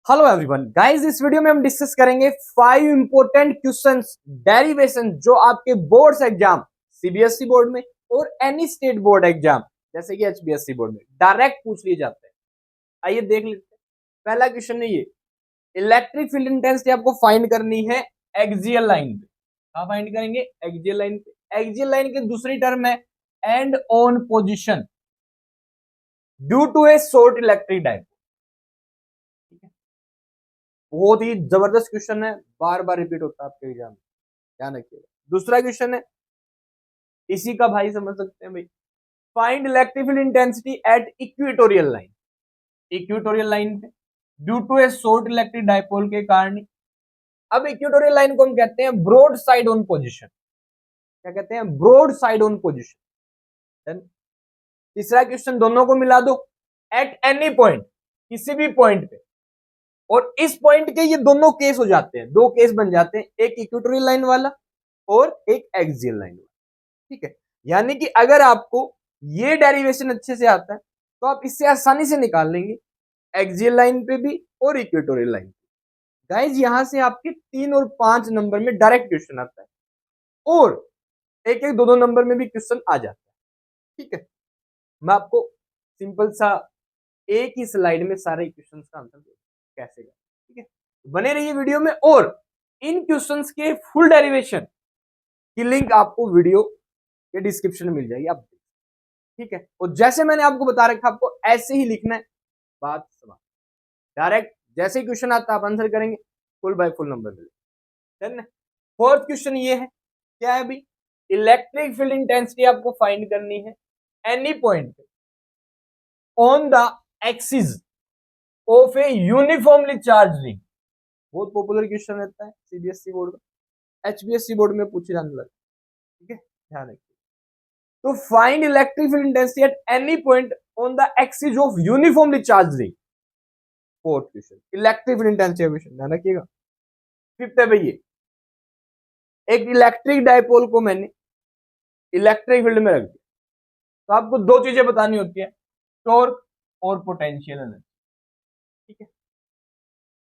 Hello everyone guys, इस video में हम डिस्कस करेंगे 5 इंपॉर्टेंट क्वेश्चंस डेरिवेशन जो आपके बोर्ड्स एग्जाम सीबीएसई बोर्ड में और एनी स्टेट बोर्ड एग्जाम जैसे कि एचबीएसई बोर्ड में डायरेक्ट पूछ लिए जाते हैं। आइए देख लेते हैं। पहला क्वेश्चन है ये, इलेक्ट्रिक फील्ड इंटेंसिटी आपको फाइंड करनी है एक्सियल लाइन पे। कहां फाइंड करेंगे? एक्सियल लाइन पे। एक्सियल लाइन की दूसरी टर्म है end on position due to a short electric dipole. बहुत ही जबरदस्त क्वेश्चन है, बार बार रिपीट होता है आपके एग्जाम में, ध्यान रखिएगा। दूसरा क्वेश्चन है, इसी का भाई समझ सकते हैं भाई, find electric field intensity at equatorial line. Equatorial line पे due to a short electric dipole के कारण। अब इक्वेटोरियल लाइन को हम कहते हैं ब्रॉड साइड ऑन पोजिशन। क्या कहते हैं? Broadside on position. तीसरा क्वेश्चन, दोनों को मिला दो एट एनी पॉइंट, किसी भी पॉइंट पे, और इस पॉइंट के ये दोनों केस हो जाते हैं, दो केस बन जाते हैं, एक इक्वेटोरियल लाइन वाला और एक एक्सियल लाइन वाला। ठीक है, यानी कि अगर आपको ये डेरिवेशन अच्छे से आता है तो आप इससे आसानी से निकाल लेंगे एक्सियल लाइन पे भी और इक्वेटोरियल लाइन पे। गाइज यहां से आपके 3 और 5 नंबर में डायरेक्ट क्वेश्चन आता है और एक एक दो दो नंबर में भी क्वेश्चन आ जाता है। ठीक है, मैं आपको सिंपल सा एक ही स्लाइड में सारे क्वेश्चन का आंसर दूंगा कैसे का। ठीक है, बने रहिए वीडियो में और इन क्वेश्चंस के फुल डेरिवेशन की लिंक आपको वीडियो के डिस्क्रिप्शन में मिल जाएगी, आप ठीक है। और जैसे मैंने आपको बता रखा, आपको ऐसे ही लिखना है, बात सवाल डायरेक्ट जैसे ही क्वेश्चन आता है आप आंसर करेंगे, फुल बाय फुल नंबर मिलेगा। फोर्थ क्वेश्चन ये है, क्या है भाई? इलेक्ट्रिक फील्ड इंटेंसिटी आपको फाइंड करनी है any point on the axis of A uniformly charge ring. बहुत पॉपुलर क्वेश्चन रहता है सीबीएसई बोर्ड में, एचबीएसई बोर्ड में पूछे जाने लगे। ठीक है, ध्यान रखिए। तो find electric field intensity at any point on the axis of uniformly charge ring. Fourth question, electric field intensity question, ध्यान रखिएगा। फिफ्थ है भैया, एक इलेक्ट्रिक डायपोल को मैंने इलेक्ट्रिक फील्ड में रख दिया, तो आपको दो चीजें बतानी होती है, टॉर्क और पोटेंशियल एनर्जी। ठीक है,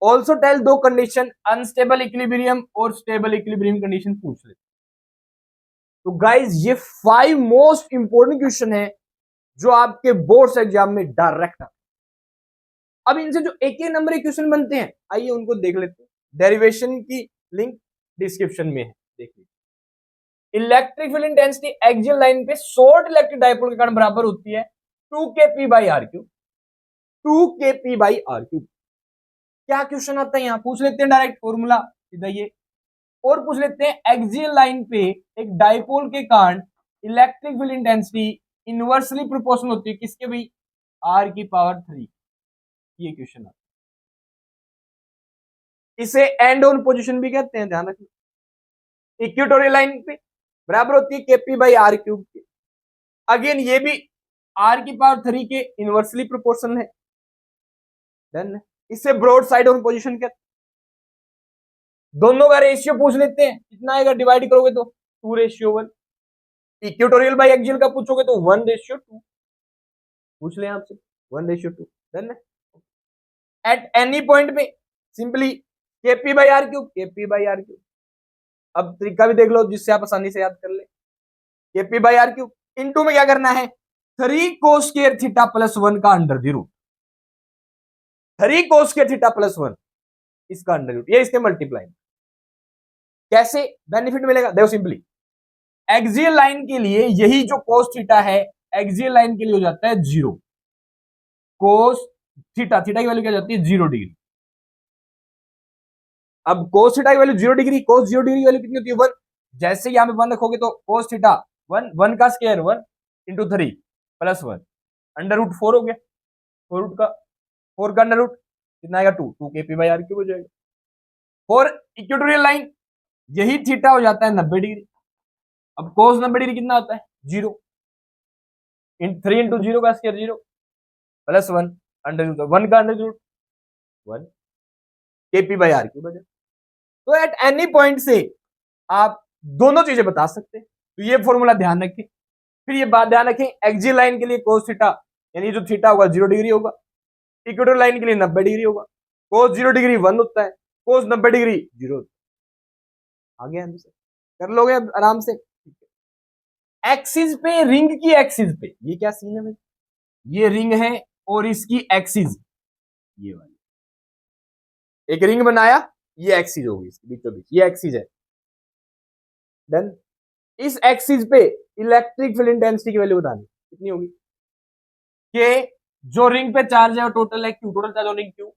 ऑल्सो टेल दो कंडीशन, अनस्टेबल इक्विलिब्रियम और स्टेबल इक्विलिब्रियम कंडीशन पूछ लेते। तो गाइज ये 5 मोस्ट इंपोर्टेंट क्वेश्चन है जो आपके बोर्ड्स एग्जाम में डायरेक्ट आते हैं। अब इनसे जो एक एक नंबर के क्वेश्चन बनते हैं, आइए उनको देख लेते हैं। डेरिवेशन की लिंक डिस्क्रिप्शन में है, देख लीजिए। Electric field intensity axial line पे शॉर्ट इलेक्ट्रिक डायपोल के कारण बराबर होती है 2kp by r3। 2kp by r3। क्या क्वेश्चन आता है, यहां पूछ लेते हैं डायरेक्ट फॉर्मूला सीधा ये, और पूछ लेते हैं एक्सियल लाइन पे एक डायपोल के कारण electric field intensity inversely proportional होती है किसके भाई? r की पावर 3। ये क्वेश्चन आता है, इसे एंड ऑन पोजीशन भी कहते हैं, ध्यान रखिए। इक्वेटोरियल लाइन पे बराबर होती है kp by r3 के। अगेन ये भी r की पावर 3 के इनवर्सली प्रोपोर्शनल है। देन इसे ब्रॉड साइड ऑन पोजीशन कहते हैं। दोनों का रेशियो पूछ लेते हैं, कितना आएगा? डिवाइड करोगे तो 2:1। इक्वेटोरियल बाय एक्सियल का पूछोगे तो 1:2 पूछ ले आपसे, 1:2। देन एट एनी पॉइंट पे simply kp by r3, kp by r3। अब तरीका भी देख लो जिससे आप आसानी से याद कर ले। kp by r3 इनटू में क्या करना है? 3 cos square थीटा प्लस 1 का under the root. 3 cos square theta plus 1 इसका अंडर रूट, ये इसके मल्टीप्लाई। कैसे बेनिफिट मिलेगा? देखो सिंपली, एक्सियल लाइन के लिए यही जो cos थीटा है एक्सियल लाइन के लिए हो जाता है 0। cos थीटा, थीटा की वैल्यू क्या जाती है? 0 डिग्री। अब cos थीटा की वैल्यू 0 डिग्री, cos 0 डिग्री की वैल्यू कितनी होती है? 1। जैसे यहां पे 1 रखोगे तो cos थीटा 1 का square 1 into 3 plus 1 under root 4 हो गया। 4 का अंडर रूट कितना आएगा? 2 kp by r3 हो जाएगा। और इक्वेटोरियल लाइन यही थीटा हो जाता है 90 डिग्री। अब cos 90 डिग्री कितना होता है? 0। 3 इंटू 0 का स्क्वायर 0 प्लस 1 अंडर रूट 1 का under root 1 kp by r3 बचा। तो एट एनी पॉइंट से आप दोनों चीजें बता सकते हैं, तो ये फॉर्मूला ध्यान रखें। फिर ये बात ध्यान रखें, एक्सियल लाइन के लिए cos थीटा यानी जो थीटा होगा 0 डिग्री होगा, इक्वेटोरियल लाइन के लिए 90 डिग्री होगा। कोस 0 डिग्री 1 होता है, कोस 90 डिग्री 0 होता है। आगे आंसर कर लोगे अब आराम से। एक्सिस पे, रिंग की एक्सिस पे, ये क्या सीन है भाई, ये रिंग है और इसकी एक्सिस ये वाली, एक रिंग बनाया, ये एक्सिस होगी इसके बीचों बीच, ये एक्सिस है। डन। इस एक्सिस पे इलेक्ट्रिक फील्ड इंटेंसिटी की वैल्यू बतानी कितनी होगी, कि जो रिंग पे चार्ज है वो टोटल है Q, total charge on ring Q.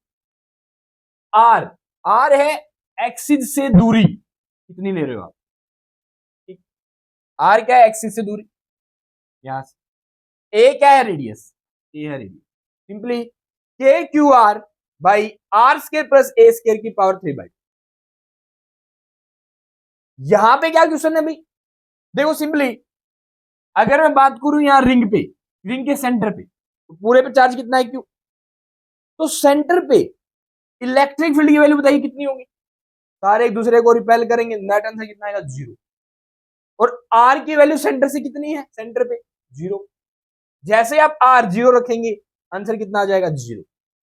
R, R है एक्सिस से दूरी कितनी ले रहे हो आप, ठीक। आर क्या है, एक्सिस से दूरी, यहां से। ए क्या है, रेडियस, ए है radius. Simply K Q R by R square plus A square की पावर 3/2। यहां पे क्या क्वेश्चन है भाई, देखो सिंपली अगर मैं बात करूं यहां रिंग पे, रिंग के सेंटर पे, तो पूरे पे चार्ज कितना है क्यू, तो सेंटर पे इलेक्ट्रिक फील्ड की वैल्यू बताइए कितनी होगी, सारे एक दूसरे को रिपेल करेंगे, नेट आंसर कितना आएगा, 0। और आर की वैल्यू सेंटर से कितनी है, सेंटर पे 0। जैसे आप आर 0 रखेंगे आंसर कितना आ जाएगा, 0।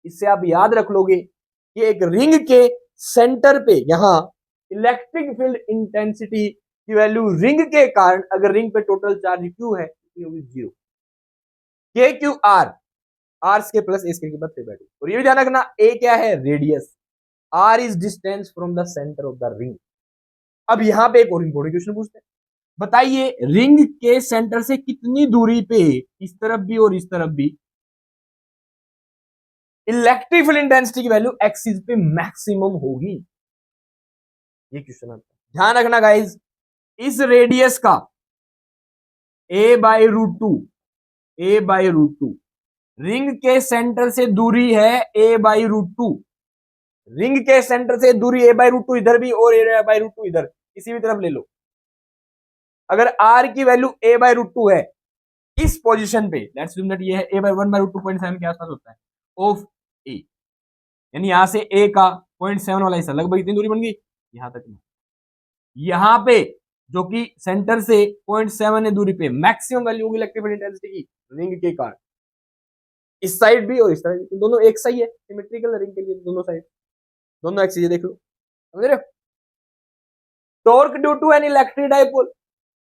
इससे आप याद रख लोगे कि एक रिंग के सेंटर पे यहां इलेक्ट्रिक फील्ड इंटेंसिटी की वैल्यू रिंग के कारण, अगर रिंग पे टोटल चार्ज क्यू है कितनी होगी, 0। के क्यू आर, आर के प्लस एस के बाद 3/2। और ये भी ध्यान रखना ए क्या है, radius, R is distance from the centre of the ring. अब यहां पे एक और इंपॉर्टेंट क्वेश्चन पूछते हैं, बताइए रिंग के सेंटर से कितनी दूरी पे इस तरफ भी और इस तरफ भी इलेक्ट्रिक फील्ड इंटेंसिटी की वैल्यू एक्सिस पे मैक्सिमम होगी, ये क्वेश्चन आता है। ध्यान रखना गाइज, इस रेडियस का a/√2, a/√2, रिंग के सेंटर से दूरी है a/√2, रिंग के सेंटर से दूरी a/√2 इधर भी और a/√2 इधर, किसी भी तरफ ले लो। अगर r की वैल्यू a/√2 है इस पोजीशन पे, लेट्स अज्यूम दैट ये है a/1/√2.7 के आसपास होता है ऑफ a, यानी यहां से a का 0.7 वाला हिस्सा, लगभग इतनी दूरी बन गई यहां तक। यहां पे जो कि सेंटर से 0.7 है दूरी पे मैक्सिमम वैल्यू होगी इलेक्ट्रिक फील्ड इंटेंसिटी की रिंग के कारण, इस साइड भी और इस साइड भी, दोनों एक सही है, सिमेट्रिकल रिंग के लिए दोनों साइड, दोनों एक चीज देख लो, समझ रहे हो। Torque due to an electric dipole,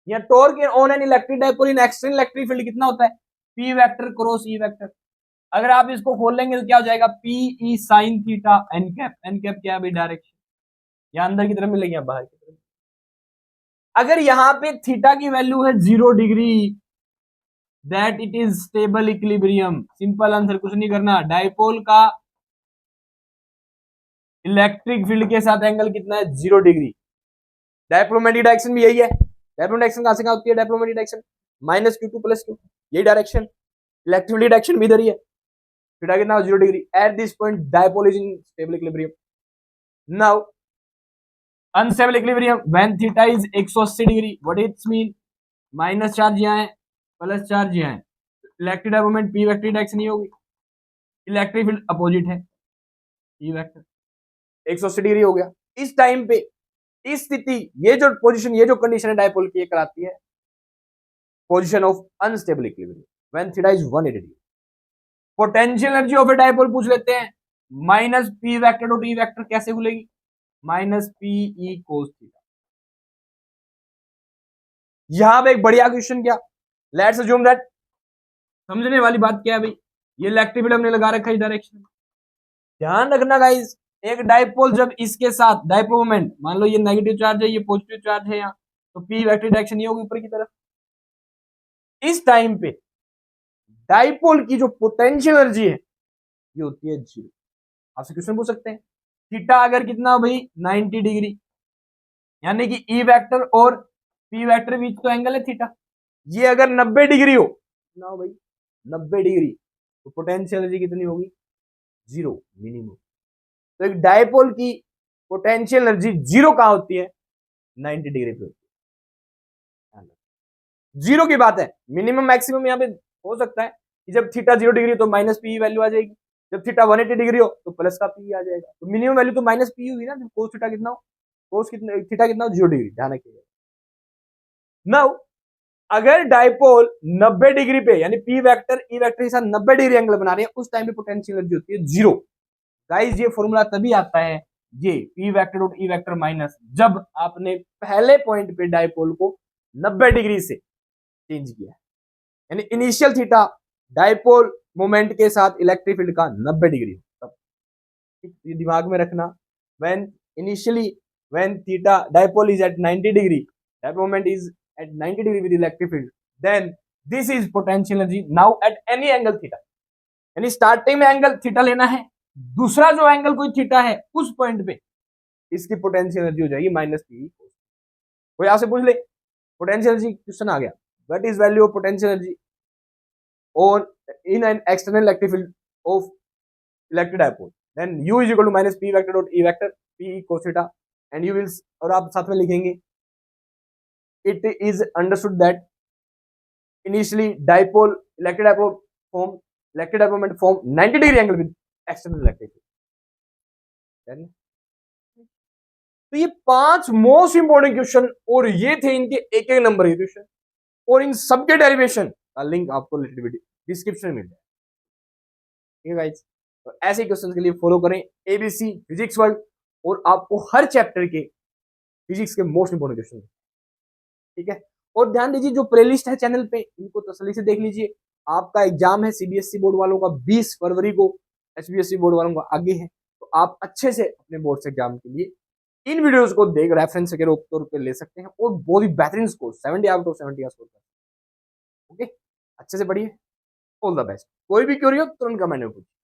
या torque on an electric dipole in external electric field कितना होता है, P vector cross E vector. अगर आप इसको खोल लेंगे तो क्या हो जाएगा, P E sine theta N cap, N cap क्या है भाई, डायरेक्शन, या अंदर की तरफ मिलेगी या बाहर की तरफ। अगर यहां पे थीटा की वैल्यू है 0 degree, that it is stable equilibrium. Simple answer, कुछ नहीं करना, डाइपोल का इलेक्ट्रिक फील्ड के साथ एंगल कितना है, 0 डिग्री। डायप्लोमेटिक डायरेक्शन भी यही है, डायप्लोमेटिक डायरेक्शन कहां से कहां होती है, डायप्लोमेटिक डायरेक्शन -q2 + q, यही डायरेक्शन, इलेक्ट्रिक फील्ड डायरेक्शन भी इधर ही है, थीटा कितना 0 degree. At this point dipole is in stable equilibrium. Now unstable equilibrium when theta is 180 degree, what it's mean, minus charge यहाँ है, प्लस चार्ज यहाँ है, electric dipole P vector direction ही होगी, इलेक्ट्रिक फील्ड अपोजिट है, P vector 180 degree हो गया। इस टाइम पे इस स्थिति, ये जो पोजीशन, ये जो कंडीशन है डायपोल की, ये कराती है position of unstable equilibrium when theta is 180 degree. Potential energy of a dipole पूछ लेते हैं, minus P vector to T vector कैसे खुलेगी, minus P E cos theta. यहां पे एक बढ़िया क्वेश्चन, क्या, लेट्स अज्यूम दैट, समझने वाली बात क्या है भाई, ये इलेक्ट्रिक फील्ड हमने लगा रखा है डायरेक्शन। ध्यान रखना गाइस, एक डायपोल जब इसके साथ डायपोल मोमेंट, मान लो ये नेगेटिव चार्ज है, ये पॉजिटिव चार्ज है यहाँ, तो पी वेक्टर डायरेक्शन ये होगी ऊपर की तरफ। इस टाइम पे डायपोल की जो पोटेंशियल एनर्जी है ये होती है 0। आपसे क्वेश्चन पूछ सकते हैं, थीटा अगर कितना हो भाई 90 डिग्री, यानी कि ई वेक्टर और पी वेक्टर बीच तो एंगल है थीटा, ये अगर 90 डिग्री हो ना हो भाई 90 डिग्री, तो पोटेंशियल एनर्जी कितनी होगी, 0 मिनिमम। तो एक डायपोल की पोटेंशियल एनर्जी 0 कहां होती है, 90 डिग्री पे होती है। 0 की बात है, मिनिमम मैक्सिमम यहाँ पे हो सकता है कि जब थीटा 0 डिग्री तो माइनस पी वैल्यू आ जाएगी, जब थीटा 180 डिग्री हो तो प्लस का पी आ जाएगा, तो मिनिमम वैल्यू तो माइनस पी हुई ना, कोस थीटा कितना हो, कोस कितना थीटा कितना हो, 0 डिग्री, ध्यान रखिएगा। नाउ अगर डायपोल 90 डिग्री पे, यानी पी वेक्टर ई वेक्टर के साथ 90 डिग्री एंगल बना रहे हैं, उस टाइम पे पोटेंशियल एनर्जी होती है 0। गाइस ये फॉर्मूला तभी आता है, ये P vector dot E vector minus, जब आपने पहले पॉइंट पे डायपोल को 90 डिग्री से चेंज किया, यानी इनिशियल थीटा डायपोल मोमेंट के साथ इलेक्ट्रिक फील्ड का 90 डिग्री तब। ये दिमाग में रखना, when initially when theta dipole is at 90 degree, dipole moment is at 90 degree with electric field, then this is potential energy now at any angle theta. यानी starting में एंगल थीटा लेना है, दूसरा जो एंगल कोई थीटा है उस point पे इसकी पोटेंशियल एनर्जी हो जाएगी माइनस पी। कोई आपसे पूछ ले पोटेंशियल एनर्जी, क्वेश्चन आ गया, what is value of potential energy on in an external electric field of electric dipole, then u is equal to minus P vector dot E vector P cos theta, and you will, और आप साथ में लिखेंगे it is understood that initially dipole electric dipole form electric dipole moment form 90 degree angle with external electric field. तो ये 5 most important question, और ये थे इनके एक एक नंबर के क्वेश्चन, और इन सबके डेरिवेशन का लिंक आपको डिस्क्रिप्शन में मिल जाएगा। ठीक है गाइस, तो ऐसे क्वेश्चन के लिए फॉलो करें एबीसी फिजिक्स वर्ल्ड, और आपको हर चैप्टर के फिजिक्स के मोस्ट इंपोर्टेंट क्वेश्चन, ठीक है। और ध्यान दीजिए जो प्लेलिस्ट है चैनल पे, इनको तसल्ली से देख लीजिए। आपका एग्जाम है सीबीएसई बोर्ड वालों का 20 फरवरी को, एचबीएसई बोर्ड वालों का आगे है, तो आप अच्छे से अपने बोर्ड से एग्जाम के लिए इन वीडियोस को देख रेफरेंस के तौर पे ले सकते हैं, और बहुत ही बेहतरीन स्कोर 70 आउट ऑफ 70 का स्कोर करते हैं। ओके, अच्छे से पढ़िए, ऑल द बेस्ट। कोई भी क्वेरी हो तुरंत कमेंट में पूछिए।